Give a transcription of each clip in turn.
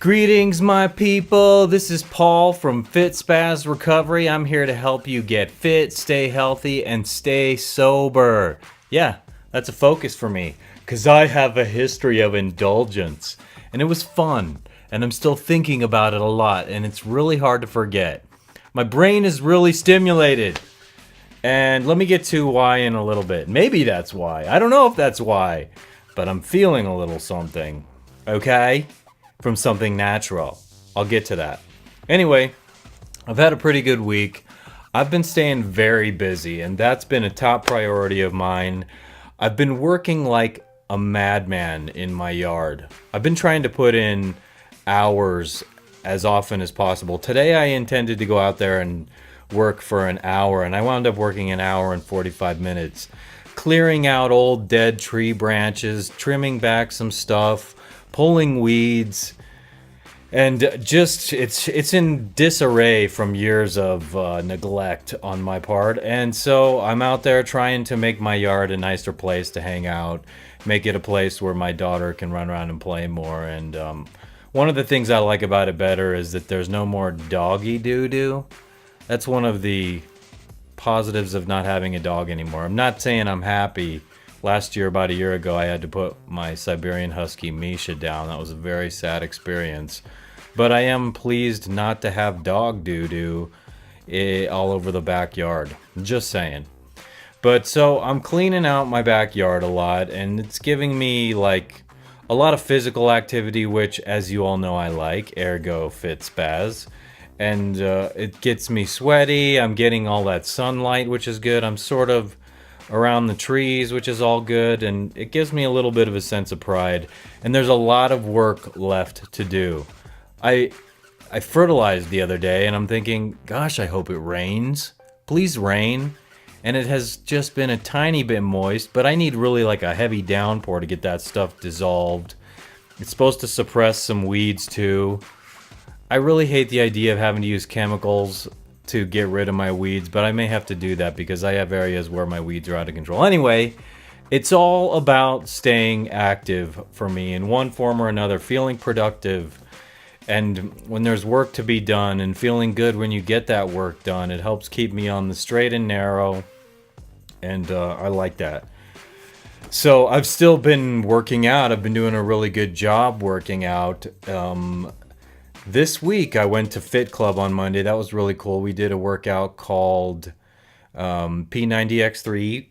Greetings, my people. This is Paul from FitSpaz RECOVERY. I'm here to help you get fit, stay healthy, and stay sober. Yeah, that's a focus for me because I have a history of indulgence. And it was fun, and I'm still thinking about it a lot, and it's really hard to forget. My brain is really stimulated. And let me get to why in a little bit. Maybe that's why. I don't know if that's why, but I'm feeling a little something. Okay? From something natural. I'll get to that. Anyway, I've had a pretty good week. I've been staying very busy, and that's been a top priority of mine. I've been working like a madman in my yard. I've been trying to put in hours as often as possible. Today I intended to go out there and work for an hour, and I wound up working an hour and 45 minutes. Clearing out old dead tree branches, trimming back some stuff, pulling weeds, and just it's in disarray from years of neglect on my part. And so I'm out there trying to make my yard a nicer place to hang out, make it a place where my daughter can run around and play more. And one of the things I like about it better is that there's no more doggy doo-doo. That's one of the positives of not having a dog anymore. I'm not saying I'm happy. Last year, about a year ago, I had to put my Siberian Husky Misha down. That was a very sad experience. But I am pleased not to have dog doo-doo all over the backyard. Just saying. But so I'm cleaning out my backyard a lot, and it's giving me like a lot of physical activity, which, as you all know, I like. Ergo FitSpaz. And it gets me sweaty. I'm getting all that sunlight, which is good. I'm sort of around the trees, which is all good, and it gives me a little bit of a sense of pride. And there's a lot of work left to do. I fertilized the other day, and I'm thinking, gosh, I hope it rains. Please rain. And it has just been a tiny bit moist, but I need really like a heavy downpour to get that stuff dissolved. It's supposed to suppress some weeds too. I really hate the idea of having to use chemicals to get rid of my weeds, but I may have to do that because I have areas where my weeds are out of control. Anyway, it's all about staying active for me in one form or another, feeling productive. And when there's work to be done and feeling good when you get that work done, it helps keep me on the straight and narrow. And I like that. So I've still been working out. I've been doing a really good job working out. This week I went to Fit Club on Monday. That was really cool. We did a workout called P90X3,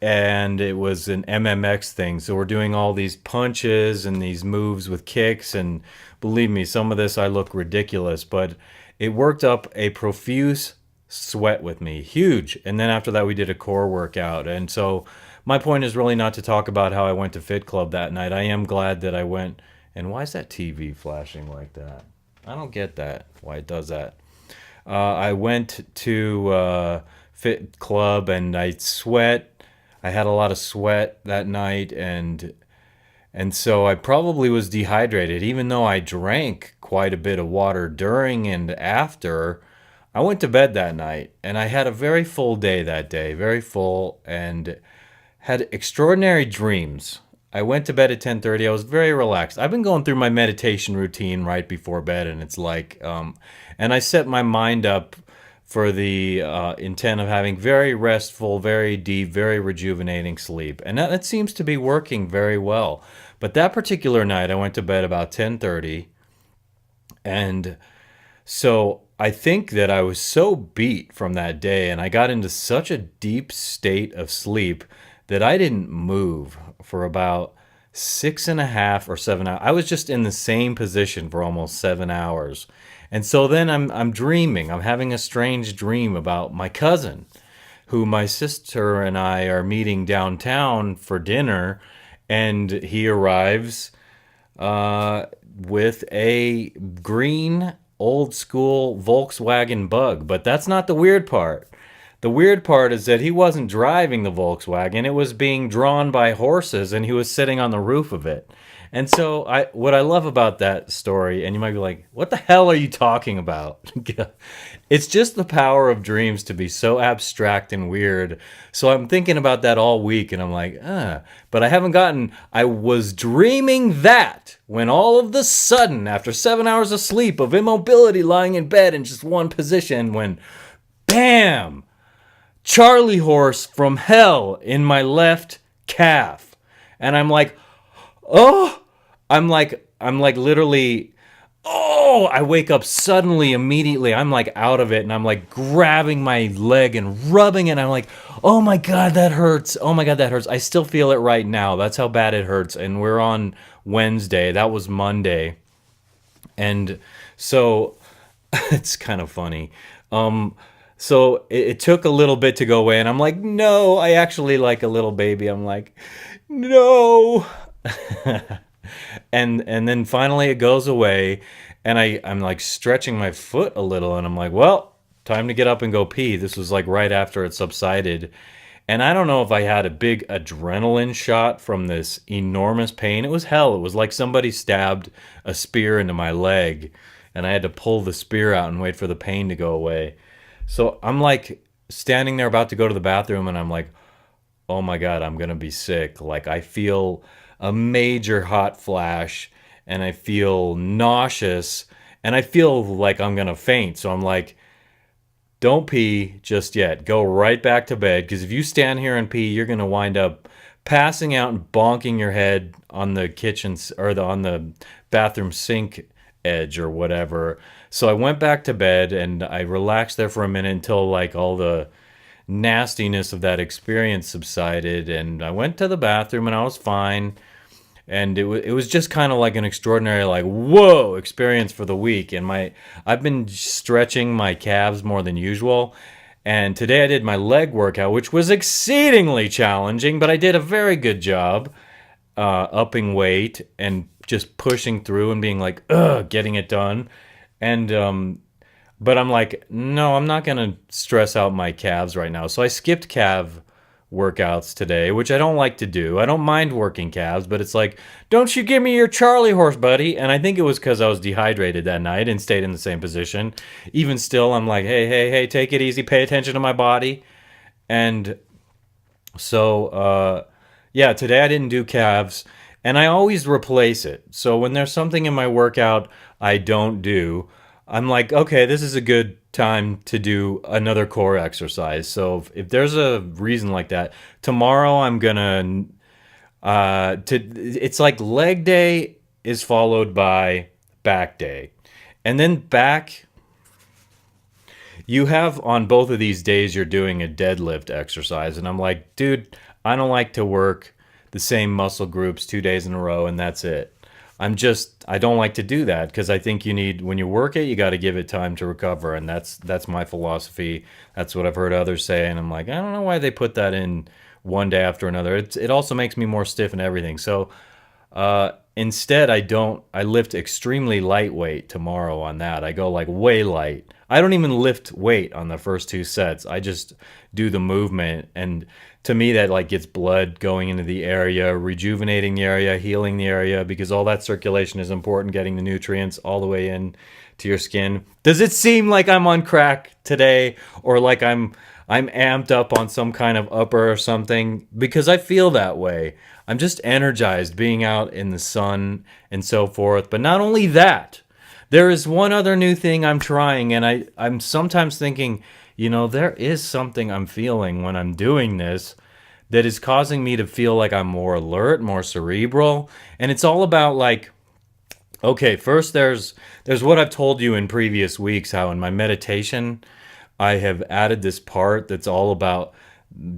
and it was an MMX thing. So we're doing all these punches and these moves with kicks, and believe me, some of this I look ridiculous, but it worked up a profuse sweat with me. Huge. And then after that we did a core workout. And so my point is really not to talk about how I went to Fit Club that night. I am glad that I went. And why is that TV flashing like that? I don't get that, why it does that. I went to Fit Club and I sweat. I had a lot of sweat that night, and so I probably was dehydrated. Even though I drank quite a bit of water during and after, I went to bed that night. And I had a very full day that day, very full, and had extraordinary dreams. I went to bed at 10:30. I was very relaxed. I've been going through my meditation routine right before bed, and it's like, and I set my mind up for the intent of having very restful, very deep, very rejuvenating sleep. And that seems to be working very well. But that particular night, I went to bed about 10:30, and so I think that I was so beat from that day, and I got into such a deep state of sleep that I didn't move for about 6.5 or 7 hours. I was just in the same position for almost 7 hours. And so then I'm dreaming. I'm having a strange dream about my cousin, who my sister and I are meeting downtown for dinner, and he arrives with a green old school Volkswagen Bug. But that's not the weird part. The weird part is that he wasn't driving the Volkswagen. It was being drawn by horses and he was sitting on the roof of it. And so what I love about that story, and you might be like, what the hell are you talking about? It's just the power of dreams to be so abstract and weird. So I'm thinking about that all week and I'm like, but I was dreaming that when all of the sudden, after 7 hours of sleep, of immobility, lying in bed in just one position, when bam, Charlie horse from hell in my left calf. And I'm like, oh, I'm like literally, oh, I wake up suddenly, immediately. I'm like out of it and I'm like grabbing my leg and rubbing it. I'm like, oh my God, that hurts. Oh my God, that hurts. I still feel it right now. That's how bad it hurts. And we're on Wednesday. That was Monday. And so it's kind of funny. So it took a little bit to go away and I'm like, no, I actually like a little baby. I'm like, no. And then finally it goes away and I'm like stretching my foot a little and I'm like, well, time to get up and go pee. This was like right after it subsided. And I don't know if I had a big adrenaline shot from this enormous pain. It was hell. It was like somebody stabbed a spear into my leg and I had to pull the spear out and wait for the pain to go away. So I'm like standing there about to go to the bathroom and I'm like, oh my God, I'm going to be sick. Like I feel a major hot flash and I feel nauseous and I feel like I'm going to faint. So I'm like, don't pee just yet. Go right back to bed because if you stand here and pee, you're going to wind up passing out and bonking your head on the kitchen or on the bathroom sink edge or whatever. So I went back to bed and I relaxed there for a minute until like all the nastiness of that experience subsided and I went to the bathroom and I was fine. And it was just kind of like an extraordinary, like, whoa, experience for the week. And I've been stretching my calves more than usual. And today I did my leg workout, which was exceedingly challenging, but I did a very good job upping weight and just pushing through and being like, ugh, getting it done. And but I'm like, no, I'm not gonna stress out my calves right now. So I skipped calf workouts today, which I don't like to do. I don't mind working calves, but it's like, don't you give me your Charlie horse, buddy. And I think it was because I was dehydrated that night and stayed in the same position. Even still, I'm like, hey, take it easy, pay attention to my body. And so, yeah, today I didn't do calves, and I always replace it. So when there's something in my workout I don't do, I'm like, okay, this is a good time to do another core exercise. So if there's a reason like that, tomorrow I'm gonna it's like leg day is followed by back day. And then back, you have on both of these days you're doing a deadlift exercise, and I'm like, dude, I don't like to work the same muscle groups 2 days in a row and that's it. I don't like to do that because I think when you work it, you got to give it time to recover. And that's my philosophy. That's what I've heard others say. And I'm like, I don't know why they put that in one day after another. It also makes me more stiff and everything. So instead, I lift extremely lightweight tomorrow on that. I go like way light. I don't even lift weight on the first 2 sets. I just do the movement. And to me, that like gets blood going into the area, rejuvenating the area, healing the area, because all that circulation is important, getting the nutrients all the way in to your skin. Does it seem like I'm on crack today, or like I'm amped up on some kind of upper or something? Because I feel that way. I'm just energized being out in the sun and so forth. But not only that, there is one other new thing I'm trying, and I'm sometimes thinking, there is something I'm feeling when I'm doing this that is causing me to feel like I'm more alert, more cerebral. And it's all about like, okay, first there's what I've told you in previous weeks, how in my meditation, I have added this part that's all about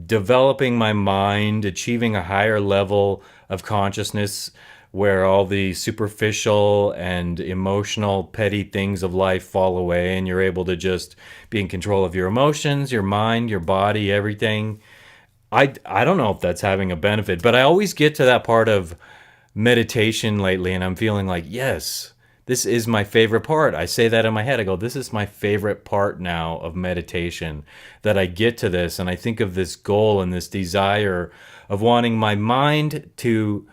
developing my mind, achieving a higher level of consciousness where all the superficial and emotional petty things of life fall away and you're able to just be in control of your emotions, your mind, your body, everything. I don't know if that's having a benefit, but I always get to that part of meditation lately and I'm feeling like, yes, This is my favorite part. I say that in my head. I go, this is my favorite part now of meditation, that I get to this and I think of this goal and this desire of wanting my mind to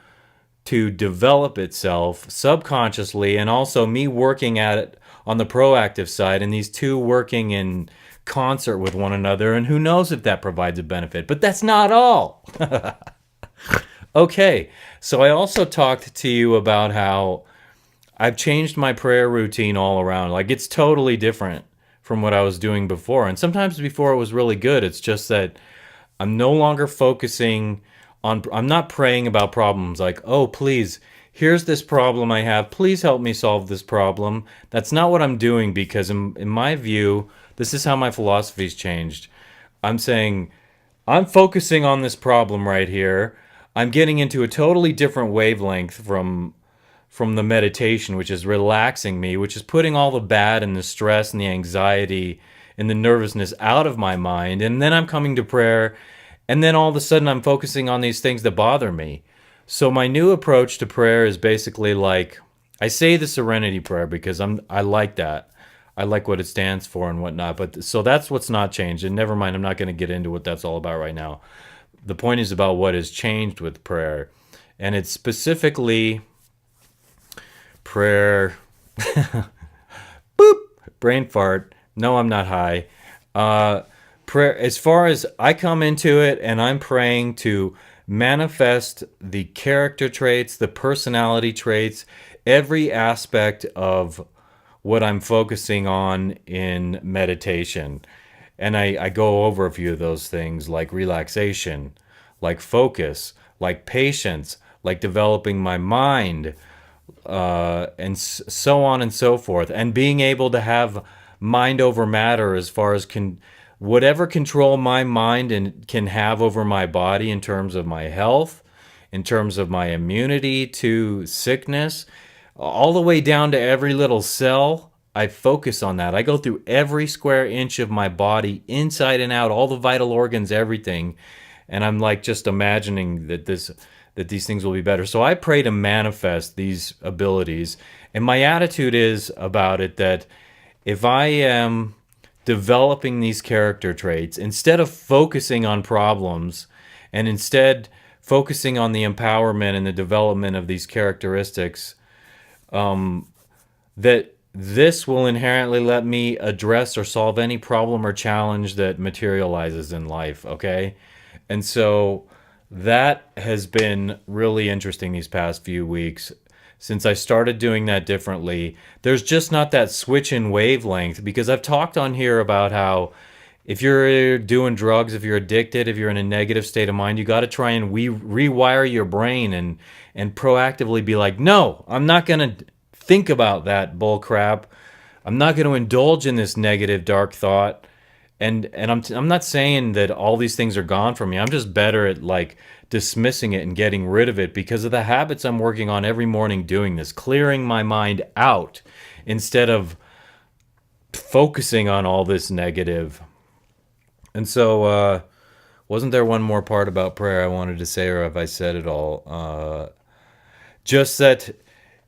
develop itself subconsciously, and also me working at it on the proactive side, and these two working in concert with one another, and who knows if that provides a benefit. But that's not all. Okay, so I also talked to you about how I've changed my prayer routine all around. Like, it's totally different from what I was doing before. And sometimes before it was really good. It's just that I'm no longer focusing on, I'm not praying about problems like, oh, please, here's this problem I have. Please help me solve this problem. That's not what I'm doing, because in my view, this is how my philosophy's changed. I'm saying, I'm focusing on this problem right here. I'm getting into a totally different wavelength from the meditation, which is relaxing me, which is putting all the bad and the stress and the anxiety and the nervousness out of my mind. And then I'm coming to prayer, and then all of a sudden I'm focusing on these things that bother me. So my new approach to prayer is basically like, I say the serenity prayer because I like that. I like what it stands for and whatnot. But so that's what's not changed. And never mind, I'm not going to get into what that's all about right now. The point is about what has changed with prayer. And it's specifically prayer. Boop! Brain fart. No, I'm not high. Prayer, as far as I come into it, and I'm praying to manifest the character traits, the personality traits, every aspect of what I'm focusing on in meditation. And I go over a few of those things, like relaxation, like focus, like patience, like developing my mind, and so on and so forth. And being able to have mind over matter, as far as whatever control my mind and can have over my body in terms of my health, in terms of my immunity to sickness, all the way down to every little cell. I focus on that. I go through every square inch of my body, inside and out, all the vital organs, everything. And I'm like just imagining that these things will be better. So I pray to manifest these abilities. And my attitude is about it that if I am developing these character traits, instead of focusing on problems, and instead focusing on the empowerment and the development of these characteristics, that this will inherently let me address or solve any problem or challenge that materializes in life, okay? And so that has been really interesting these past few weeks. Since I started doing that differently, there's just not that switch in wavelength, because I've talked on here about how if you're doing drugs, if you're addicted, if you're in a negative state of mind, you got to try and rewire your brain and proactively be like, no, I'm not going to think about that bull crap. I'm not going to indulge in this negative dark thought. And I'm not saying that all these things are gone from me. I'm just better at like dismissing it and getting rid of it because of the habits I'm working on every morning doing this, clearing my mind out instead of focusing on all this negative. And so wasn't there one more part about prayer I wanted to say, or have I said it all? Just that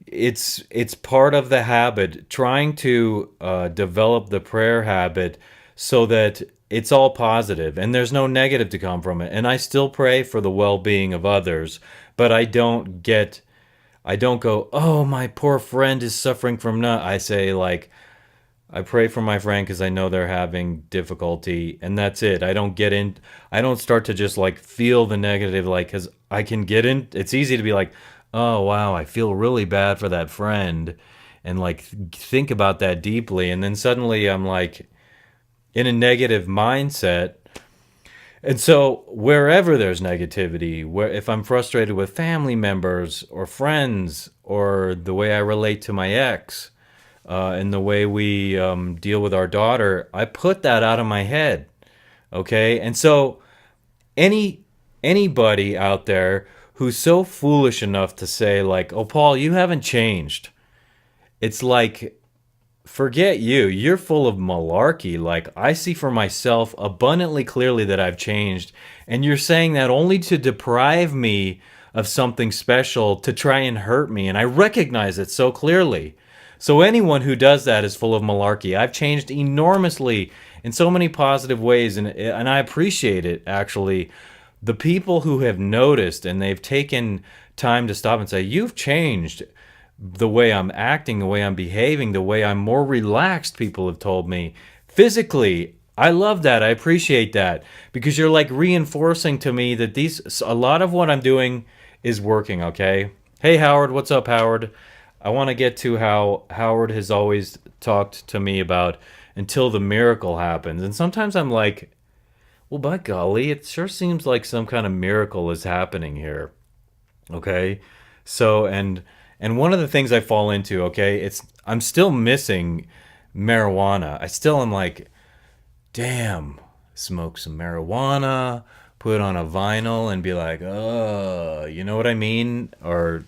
it's part of the habit, trying to develop the prayer habit so that it's all positive and there's no negative to come from it. And I still pray for the well-being of others, but I don't go, oh, my poor friend is suffering from I say, like, I pray for my friend because I know they're having difficulty, and that's it. I don't start to just like feel the negative, like, because I can get in. It's easy to be like, oh, wow, I feel really bad for that friend, and like think about that deeply. And then suddenly I'm like in a negative mindset. And so wherever there's negativity, if I'm frustrated with family members or friends, or the way I relate to my ex, and the way we deal with our daughter, I put that out of my head. Okay? And so anybody out there who's so foolish enough to say like, oh, Paul, you haven't changed. It's like, forget you. You're full of malarkey. Like, I see for myself abundantly clearly that I've changed. And you're saying that only to deprive me of something special, to try and hurt me. And I recognize it so clearly. So anyone who does that is full of malarkey. I've changed enormously in so many positive ways, and I appreciate it, actually. The people who have noticed and they've taken time to stop and say, you've changed the way I'm acting, the way I'm behaving, the way I'm more relaxed, people have told me. Physically, I love that. I appreciate that, because you're like reinforcing to me that a lot of what I'm doing is working, okay? Hey, Howard, what's up, Howard? I want to get to how Howard has always talked to me about until the miracle happens. And sometimes I'm like, well, by golly, it sure seems like some kind of miracle is happening here. Okay? So, and one of the things I fall into, okay, I'm still missing marijuana. I still am like, damn, smoke some marijuana, put on a vinyl and be like, oh, you know what I mean? Or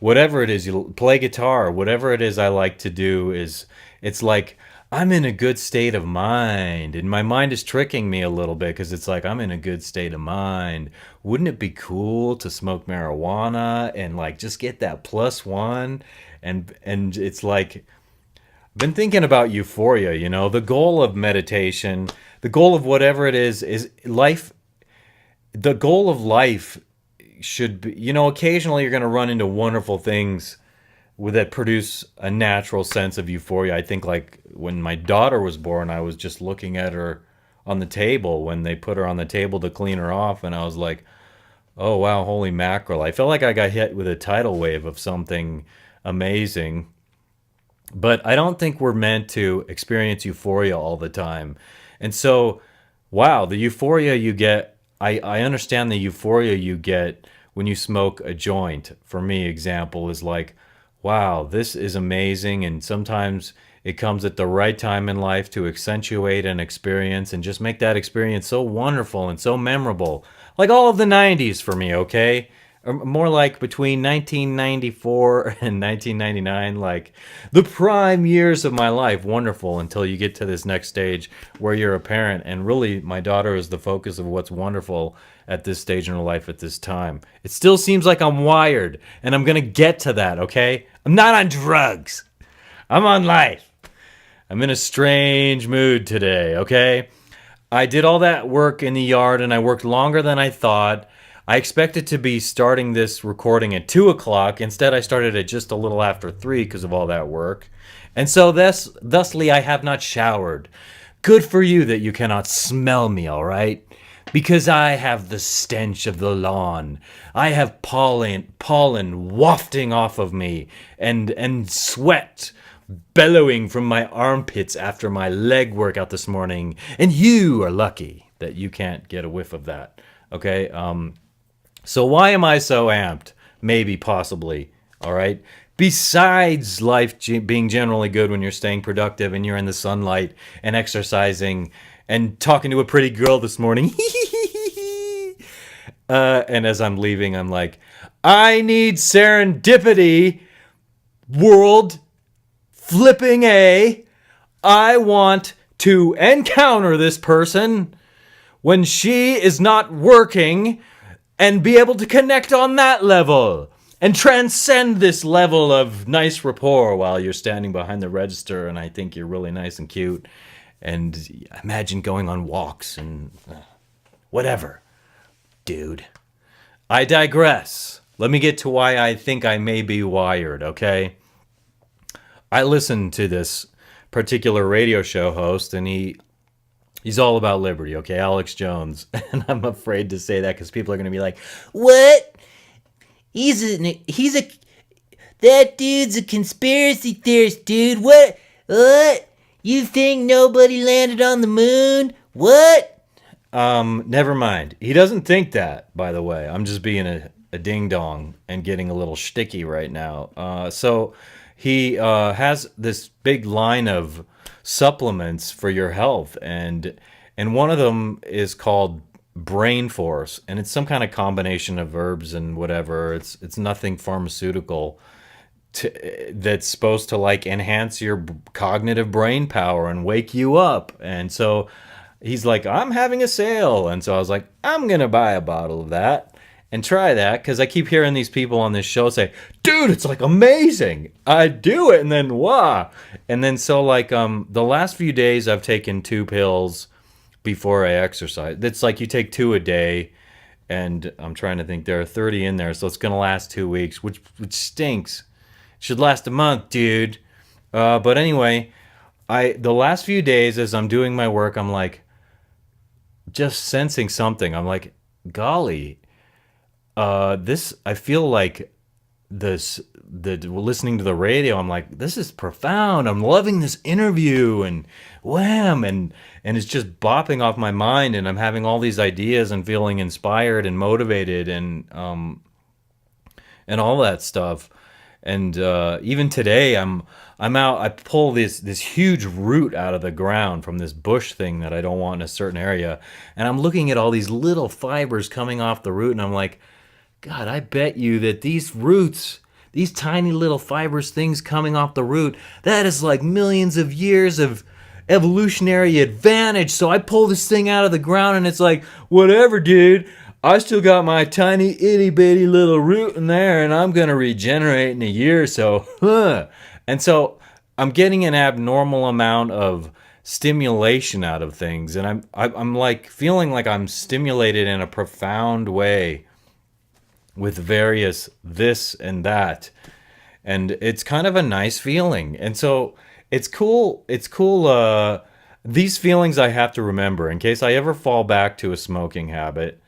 whatever it is, you play guitar, whatever it is I like to do it's like I'm in a good state of mind, and my mind is tricking me a little bit because it's like I'm in a good state of mind. Wouldn't it be cool to smoke marijuana and like just get that plus one? And it's like I've been thinking about Euphoria, the goal of meditation, the goal of whatever it is life. The goal of life should be, occasionally you're going to run into wonderful things that produce a natural sense of euphoria. I think like when my daughter was born, I was just looking at her on the table when they put her on the table to clean her off, and I was like, oh wow, holy mackerel. I felt like I got hit with a tidal wave of something amazing. But I don't think we're meant to experience euphoria all the time. And so, wow, the euphoria you get, I understand the euphoria you get when you smoke a joint. For me, example is like, wow, this is amazing. And sometimes it comes at the right time in life to accentuate an experience and just make that experience so wonderful and so memorable. Like all of the 90s for me, okay? Or more like between 1994 and 1999, like the prime years of my life. Wonderful until you get to this next stage where you're a parent. And really, my daughter is the focus of what's wonderful at this stage in her life at this time. It still seems like I'm wired, and I'm going to get to that, okay? I'm not on drugs. I'm on life. I'm in a strange mood today, okay? I did all that work in the yard, and I worked longer than I thought. I expected to be starting this recording at 2 o'clock. Instead, I started at just a little after 3 because of all that work. And so thusly, I have not showered. Good for you that you cannot smell me, all right? Because I have the stench of the lawn. I have pollen wafting off of me, and sweat bellowing from my armpits after my leg workout this morning. And you are lucky that you can't get a whiff of that. Okay? So why am I so amped? Maybe, possibly. All right? Besides life being generally good when you're staying productive and you're in the sunlight and exercising and talking to a pretty girl this morning. And as I'm leaving, I'm like, I need serendipity, world flipping A. I want to encounter this person when she is not working and be able to connect on that level and transcend this level of nice rapport while you're standing behind the register and I think you're really nice and cute. And imagine going on walks and whatever. Dude. I digress. Let me get to why I think I may be wired, okay? I listened to this particular radio show host, and he's all about liberty, okay? Alex Jones. And I'm afraid to say that because people are going to be like, what? That dude's a conspiracy theorist, dude. What? You think nobody landed on the moon? What? Never mind. He doesn't think that, by the way. I'm just being a ding-dong and getting a little shticky right now. So he has this big line of supplements for your health, and one of them is called Brain Force, and it's some kind of combination of herbs and whatever. It's nothing pharmaceutical. That's supposed to like enhance your cognitive brain power and wake you up. And so he's like, I'm having a sale. And so I was like, I'm going to buy a bottle of that and try that. Because I keep hearing these people on this show say, dude, dude, it's like amazing. I do it, and then wow. And then so like the last few days I've taken 2 pills before I exercise. It's like you take 2 a day, and I'm trying to think, there are 30 in there, so it's gonna last 2 weeks, which stinks. It should last a month, dude. But anyway, the last few days as I'm doing my work, I'm like just sensing something. I'm like, golly, this I feel like the listening to the radio, I'm like, this is profound. I'm loving this interview, and wham, and it's just bopping off my mind, and I'm having all these ideas and feeling inspired and motivated, and all that stuff. And even today, I'm out. I pull this huge root out of the ground from this bush thing that I don't want in a certain area, and I'm looking at all these little fibers coming off the root, and I'm like, God, I bet you that these roots, these tiny little fibrous things coming off the root, that is like millions of years of evolutionary advantage. So I pull this thing out of the ground, and it's like, whatever, dude. I still got my tiny itty bitty little root in there, and I'm gonna regenerate in a year or so. And so I'm getting an abnormal amount of stimulation out of things, and I'm like feeling like I'm stimulated in a profound way with various this and that, and it's kind of a nice feeling. And so it's cool. These feelings I have to remember in case I ever fall back to a smoking habit.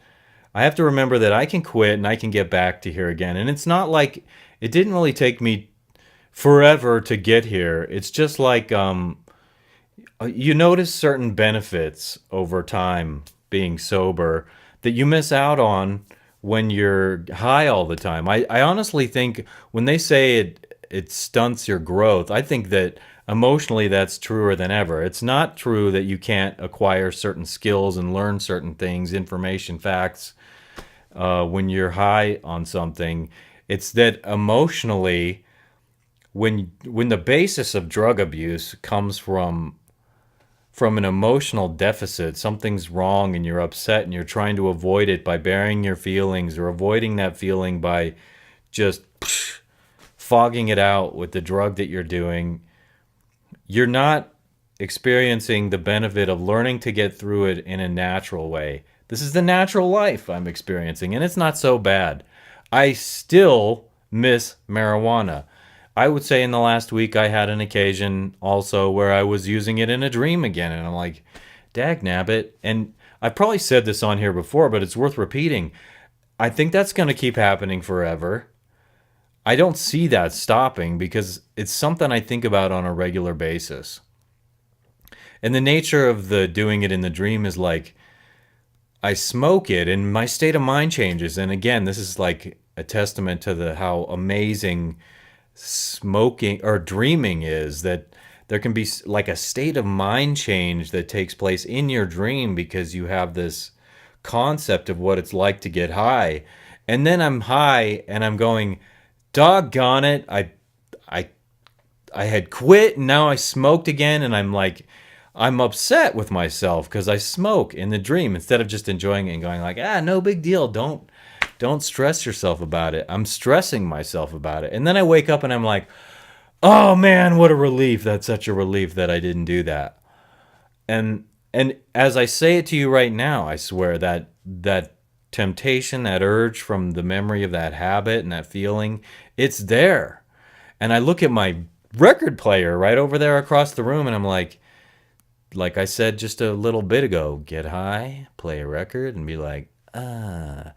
I have to remember that I can quit and I can get back to here again. And it's not like it didn't really take me forever to get here. It's just like you notice certain benefits over time being sober that you miss out on when you're high all the time. I honestly think when they say it stunts your growth, I think that emotionally that's truer than ever. It's not true that you can't acquire certain skills and learn certain things, information, facts, when you're high on something. It's that emotionally, when the basis of drug abuse comes from an emotional deficit, something's wrong and you're upset and you're trying to avoid it by burying your feelings or avoiding that feeling by just fogging it out with the drug that you're doing, you're not experiencing the benefit of learning to get through it in a natural way. This is the natural life I'm experiencing, and it's not so bad. I still miss marijuana. I would say in the last week I had an occasion also where I was using it in a dream again, and I'm like, dag nabbit. And I've probably said this on here before, but it's worth repeating. I think that's going to keep happening forever. I don't see that stopping because it's something I think about on a regular basis. And the nature of the doing it in the dream is like, I smoke it and my state of mind changes. And again, this is like a testament to how amazing smoking or dreaming is, that there can be like a state of mind change that takes place in your dream because you have this concept of what it's like to get high. And then I'm high and I'm going, doggone it, I had quit and now I smoked again, and I'm like, I'm upset with myself because I smoke in the dream instead of just enjoying it and going like, no big deal, don't stress yourself about it. I'm stressing myself about it. And then I wake up and I'm like, oh man, what a relief. That's such a relief that I didn't do that. And as I say it to you right now, I swear that temptation, that urge from the memory of that habit and that feeling, it's there. And I look at my record player right over there across the room and I'm like I said just a little bit ago, get high, play a record and be like, And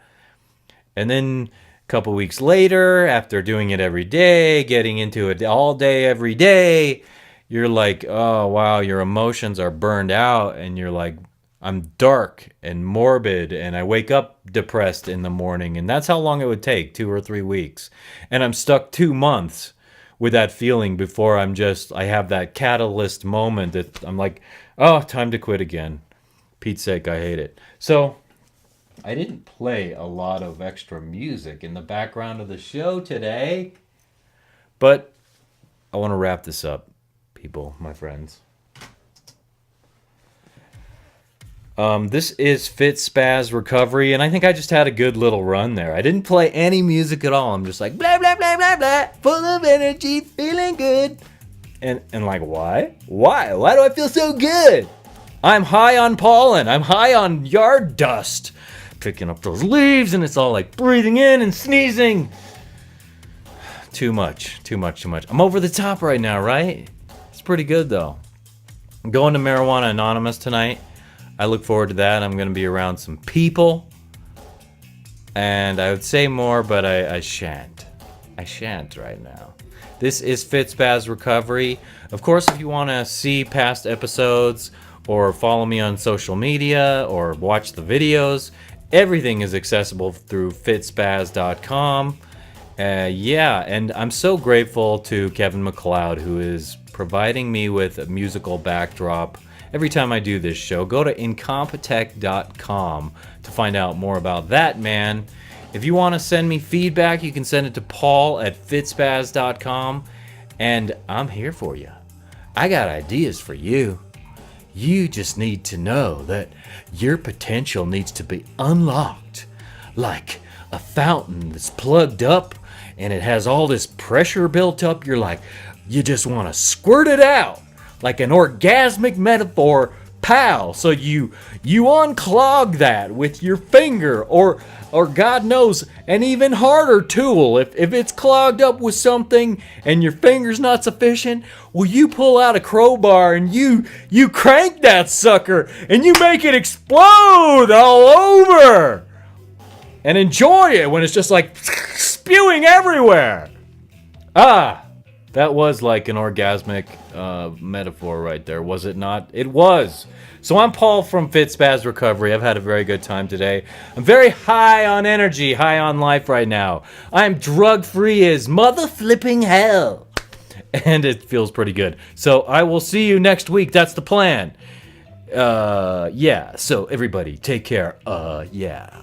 then a couple weeks later, after doing it every day, getting into it all day, every day, you're like, oh, wow, your emotions are burned out. And you're like, I'm dark and morbid. And I wake up depressed in the morning. And that's how long it would take, 2 or 3 weeks. And I'm stuck 2 months with that feeling before I have that catalyst moment that I'm like, oh, time to quit again. Pete's sake, I hate it. So I didn't play a lot of extra music in the background of the show today, but I want to wrap this up, people, my friends. This is FitSpaz Recovery, and I think I just had a good little run there. I didn't play any music at all. I'm just like, blah, blah, blah, blah, blah, full of energy, feeling good. And like, why? Why? Why do I feel so good? I'm high on pollen. I'm high on yard dust. Picking up those leaves, and it's all like breathing in and sneezing. Too much. I'm over the top right now, right? It's pretty good, though. I'm going to Marijuana Anonymous tonight. I look forward to that. I'm going to be around some people. And I would say more, but I shan't. I shan't right now. This is FitSpaz Recovery. Of course, if you want to see past episodes or follow me on social media or watch the videos, everything is accessible through fitspaz.com. Yeah, and I'm so grateful to Kevin MacLeod, who is providing me with a musical backdrop every time I do this show. Go to incompetech.com to find out more about that man. If you want to send me feedback, you can send it to paul@fitspaz.com, and I'm here for you. I got ideas for you. You just need to know that your potential needs to be unlocked, like a fountain that's plugged up and it has all this pressure built up. You're like, you just want to squirt it out. Like an orgasmic metaphor, pal. So you unclog that with your finger, or God knows, an even harder tool. If it's clogged up with something and your finger's not sufficient, well, you pull out a crowbar and you crank that sucker and you make it explode all over. And enjoy it when it's just like spewing everywhere. That was like an orgasmic metaphor right there, was it not? It was. So I'm Paul from FitSpaz Recovery. I've had a very good time today. I'm very high on energy, high on life right now. I'm drug-free as mother-flipping hell. And it feels pretty good. So I will see you next week. That's the plan. Yeah. So everybody, take care. Yeah.